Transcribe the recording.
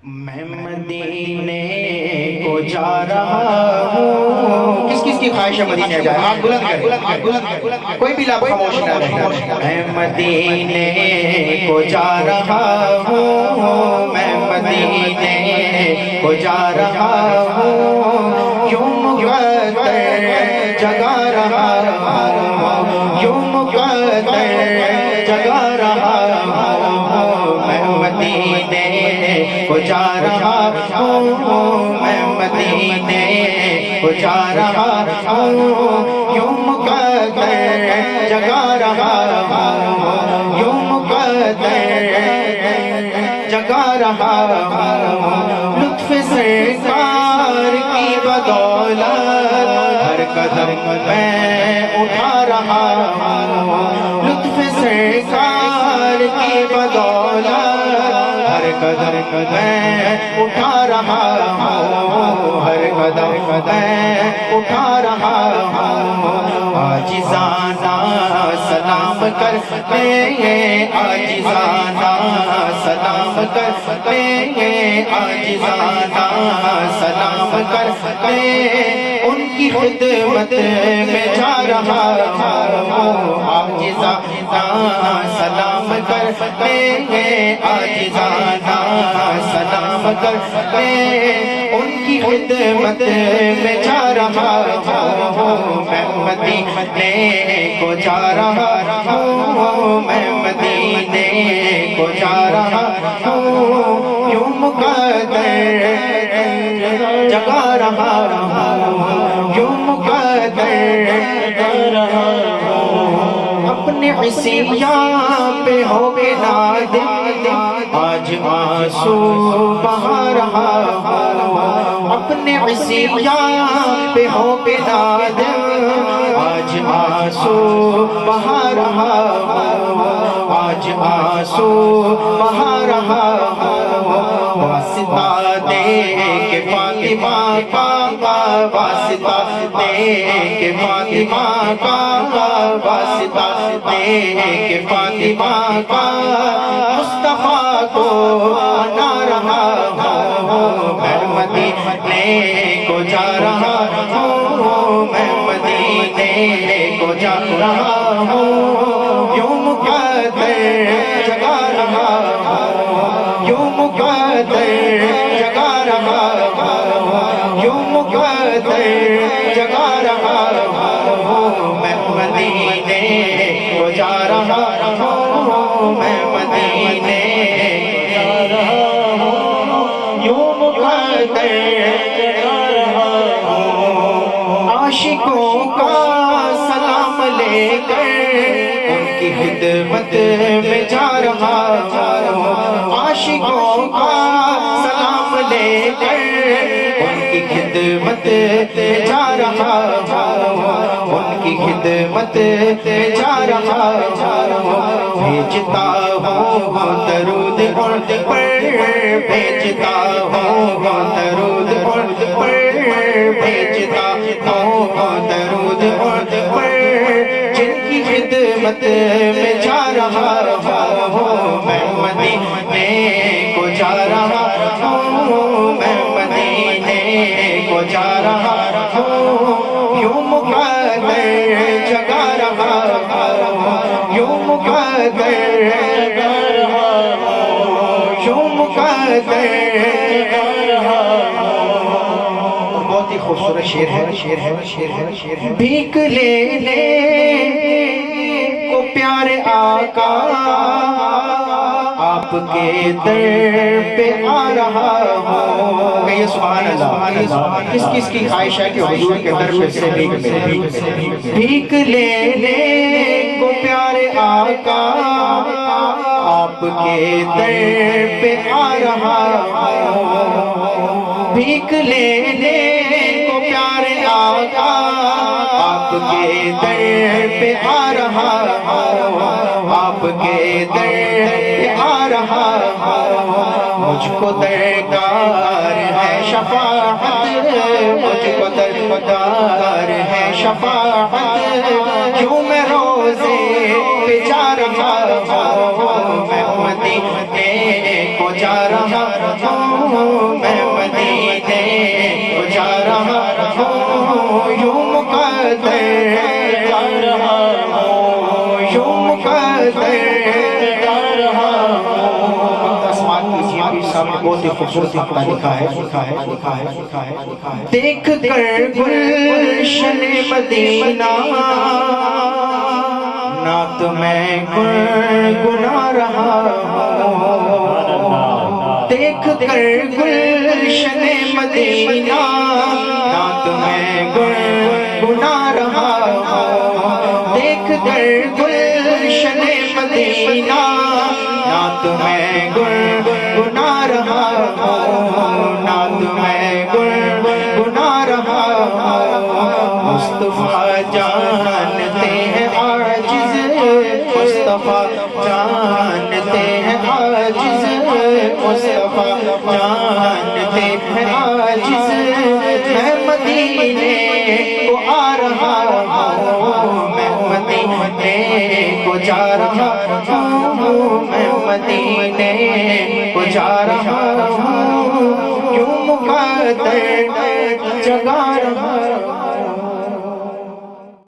میں مدینے کو جا رہا ہوں. کس کس کی خواہش ہے مدینے جائے؟ آپ بلند کریں، کوئی بھی لب خاموش نہ رہے. میں مدینے کو جا رہا ہوں، میں مدینے کو جا رہا ہوں. یوں مقدر جگا رہا ہوں، یوں مقدر جگا رہا ہوں. میں مدینے کو جا رہا ہوں، میں مدینے کو جا رہا ہوں. یوں مقدر جگا رہا ہوں، یوں مقدر جگا رہا ہوں. لطف سرکار کی بدولت ہر قدم میں اٹھا رہا ہوں. لطف سرکار کی بدولت ہر قدم میں اٹھا رہا ہوں، ہر قدم میں اٹھا رہا ہوں. عاجزانہ سلام کرتے ہیں، عاجزانہ سلام کرتے ہیں، عاجزانہ سلام کرتے ہیں. ان کی خدمت میں جا رہا ہوں. عاجزانہ سلام کرتے ہیں، عاجزانہ سلام کرتے ہیں. ان کی خدمت میں جا رہا ہوں. میں مدینے کو جا رہا ہوں، میں مدینے کو جا رہا ہوں. یوں مقدر جگا رہا ہوں، یوں مقدر جگا رہا ہوں. اپنے عصیان پہ ہو کے نادم آج آنسو بہا رہا ہوں. اپنے عصیان پہ ہو کے نادم آج آنسو بہا رہا ہوں، آج آنسو بہا رہا ہوں. واسطہ دے کے فاطمہ کا، واسطہ دے کے فاطمہ کا، واسطہ دے کے فاطمہ کا. مصطفیٰ کو منا رہا ہوں، میں مدینے کو جا رہا ہوں، میں مدینے کو جا رہا ہوں. یوں مقدر جگا رہا ہوں، یوں مقدر جگا رہا ہوں، یوں مقدر جگا رہا ہوں. میں مدینے کو جا رہا ہوں، میں مدینے جا رہا ہوں. یوں مقدر جگا رہا ہوں. عاشقوں کا سلام لے کر ان کی خدمت میں جا رہا ہوں. عاشقوں کا سلام لے کر ان کی خدمت میں جا رہا ہوں، ان کی خدمت میں جا رہا ہوں. بھیجتا ہوں درود ان پر، بھیجتا ہوں درود ان پر، بھیجتا ہوں درود ان پر. جن کی خدمت میں جا رہا ہوں، میں مدینے کو جا رہا ہوں، میں مدینے کو جا رہا ہوں. یوں مقدر جگا رہا ہوں، یوں مقدر جگا رہا ہوں، یوں مقدر جگا رہا ہوں. بہت ہی خوبصورت شعر ہے، شعر ہے، شعر ہے، شعر ہے. بھیک لینے کو پیارے آقا آپ کے در پہ آ رہا ہوں. کہیے سبحان اللہ. کس کس کی خواہش ہے کہ حضور کے در پہ سے بھیک ملے؟ بھیک لینے کو پیارے آقا آپ کے در پہ آ رہا ہوں. بھیک لینے کو پیارے آقا آپ کے در پہ آ رہا ہوں، آپ کے در پہ آ رہا ہوں. مجھ کو درکار ہے شفاعت، مجھ کو درکار ہے شفاعت. کیوں میں روزے پہ جا رہا ہوں، میں مدینے کو جا رہا ہوں، میں مدینے کو جا رہا ہوں، یوں مقدر جا رہا ہوں، یوں مقدر جا رہا ہوں۔ آسمان کی سیاہی سامنے بہت ہی خوبصورت خطہ لکھا ہے، دیکھ کر گلشن مدینہ نعت میں گنگنا رہا ہوں، دیکھ کر گلشن مدینہ نعت میں گنگنا رہا ہوں، دیکھ کر گلشن مدینہ نعت میں گنگنا رہا ہوں، نعت میں گنگنا رہا ہوں۔ مصطفیٰ جانتے ہیں عاجز، مصطفیٰ جانتے ہیں عاجز، مصطفیٰ جانتے ہیں عاجز، میں مدینے کو آ رہا ہوں، میں مدینے کو جا رہا ہوں، میں مدینے کو جا رہا ہوں، یوں مقدر جگا رہا ہوں۔